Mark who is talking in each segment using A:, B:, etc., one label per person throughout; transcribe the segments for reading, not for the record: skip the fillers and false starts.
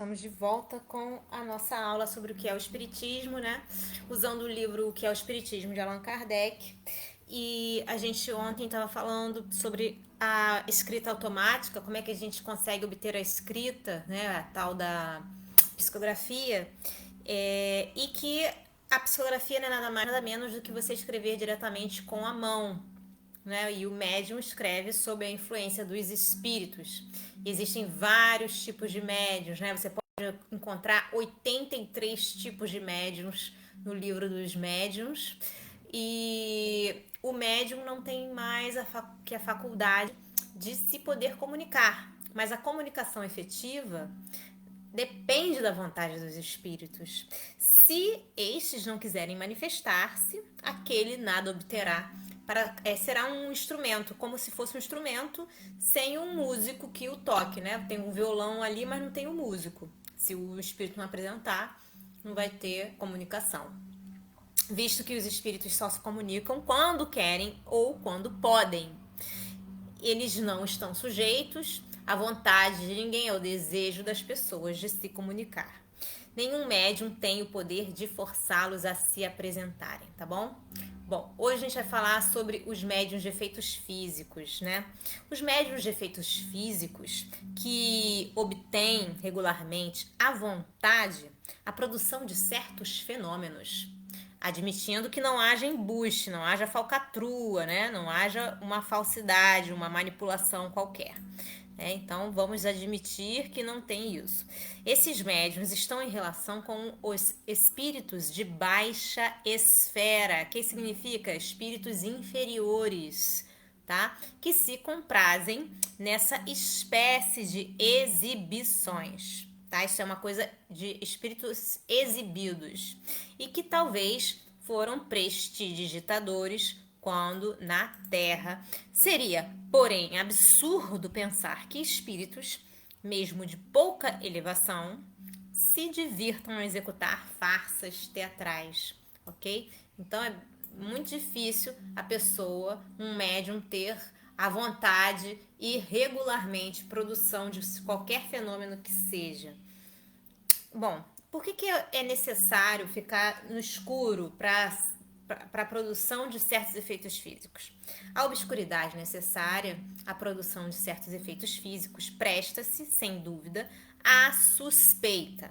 A: estamos de volta com a nossa aula sobre o que é o Espiritismo, né? Usando o livro O que é o Espiritismo, de Allan Kardec. E a gente ontem estava falando sobre a escrita automática, como é que a gente consegue obter a escrita, né? A tal da psicografia. E que a psicografia não é nada mais nada menos do que você escrever diretamente com a mão, né? E o médium escreve sob a influência dos espíritos. Existem vários tipos de médiums, né? Você pode encontrar 83 tipos de médiums no livro dos médiums. E o médium não tem mais que a faculdade de se poder comunicar. Mas a comunicação efetiva depende da vontade dos espíritos. Se estes não quiserem manifestar-se, aquele nada obterá. Será um instrumento, como se fosse um instrumento sem um músico que o toque, né? Tem um violão ali, mas não tem um músico. Se o espírito não apresentar, não vai ter comunicação. Visto que os espíritos só se comunicam quando querem ou quando podem. Eles não estão sujeitos à vontade de ninguém, ao desejo das pessoas de se comunicar. Nenhum médium tem o poder de forçá-los a se apresentarem, tá bom? Bom, hoje a gente vai falar sobre os médiuns de efeitos físicos, né? Os médiuns de efeitos físicos que obtêm regularmente à vontade a produção de certos fenômenos, admitindo que não haja embuste, não haja falcatrua, né? Não haja uma falsidade, uma manipulação qualquer. Então, vamos admitir que não tem isso. Esses médiuns estão em relação com os espíritos de baixa esfera, que significa espíritos inferiores, tá? Que se comprazem nessa espécie de exibições. Tá? Isso é uma coisa de espíritos exibidos e que talvez foram prestidigitadores quando na Terra. Seria, porém, absurdo pensar que espíritos, mesmo de pouca elevação, se divirtam a executar farsas teatrais, ok? Então é muito difícil a pessoa, um médium, ter a vontade e regularmente produção de qualquer fenômeno que seja. Bom, por que é necessário ficar no escuro para a produção de certos efeitos físicos? A obscuridade necessária à produção de certos efeitos físicos presta-se, sem dúvida, à suspeita.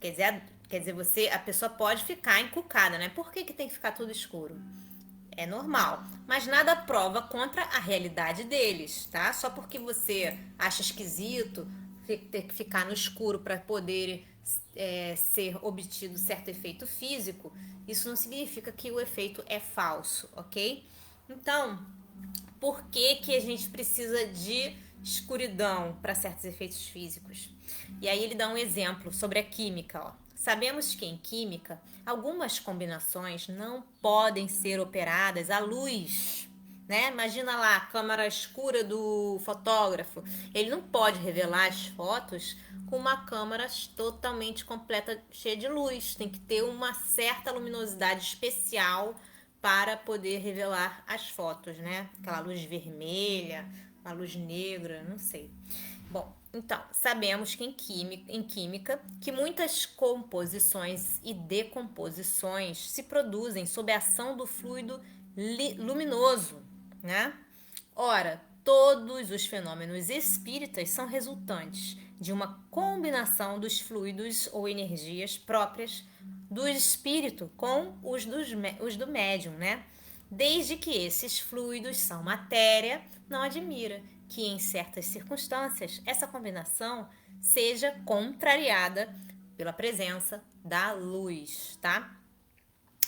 A: Quer dizer, a pessoa pode ficar encucada, né? Por que tem que ficar tudo escuro? É normal, mas nada prova contra a realidade deles, tá? Só porque você acha esquisito ter que ficar no escuro para poder ser obtido certo efeito físico, isso não significa que o efeito é falso, ok? Então, por que a gente precisa de escuridão para certos efeitos físicos? E aí ele dá um exemplo sobre a química, ó. Sabemos que em química, algumas combinações não podem ser operadas à luz, né? Imagina lá a câmara escura do fotógrafo. Ele não pode revelar as fotos com uma câmera totalmente completa, cheia de luz. Tem que ter uma certa luminosidade especial para poder revelar as fotos, né? Aquela luz vermelha, uma luz negra, não sei. Bom, então, sabemos que em química que muitas composições e decomposições se produzem sob a ação do fluido luminoso, né? Ora, todos os fenômenos espíritas são resultantes de uma combinação dos fluidos ou energias próprias do espírito com os do médium, né? Desde que esses fluidos são matéria, não admira que em certas circunstâncias essa combinação seja contrariada pela presença da luz, tá?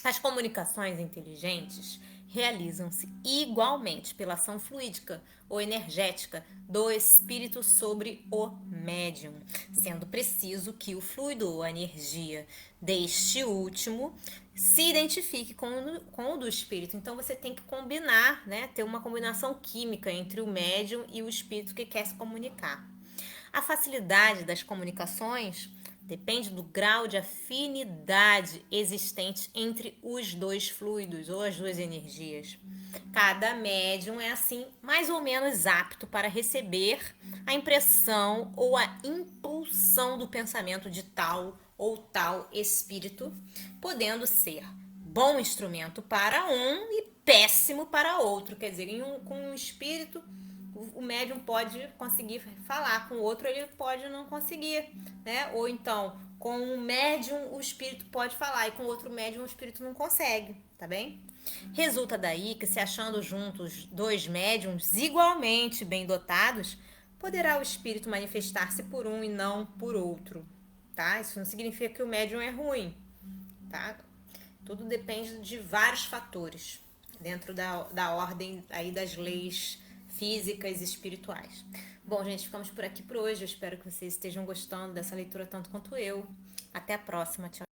A: As comunicações inteligentes realizam-se igualmente pela ação fluídica ou energética do espírito sobre o médium, sendo preciso que o fluido ou a energia deste último se identifique com o do espírito. Então você tem que combinar, né? Ter uma combinação química entre o médium e o espírito que quer se comunicar. A facilidade das comunicações depende do grau de afinidade existente entre os dois fluidos ou as duas energias. Cada médium é assim mais ou menos apto para receber a impressão ou a impulsão impulsão do pensamento de tal ou tal espírito, podendo ser bom instrumento para um e péssimo para outro. Quer dizer, com um espírito, o médium pode conseguir falar, com o outro ele pode não conseguir, né? Ou então, com um médium o espírito pode falar e com outro médium o espírito não consegue, tá bem? Resulta daí que, se achando juntos dois médiums igualmente bem dotados, poderá o espírito manifestar-se por um e não por outro, tá? Isso não significa que o médium é ruim, tá? Tudo depende de vários fatores dentro da ordem aí das leis físicas e espirituais. Bom, gente, ficamos por aqui por hoje. Eu espero que vocês estejam gostando dessa leitura tanto quanto eu. Até a próxima. Tchau.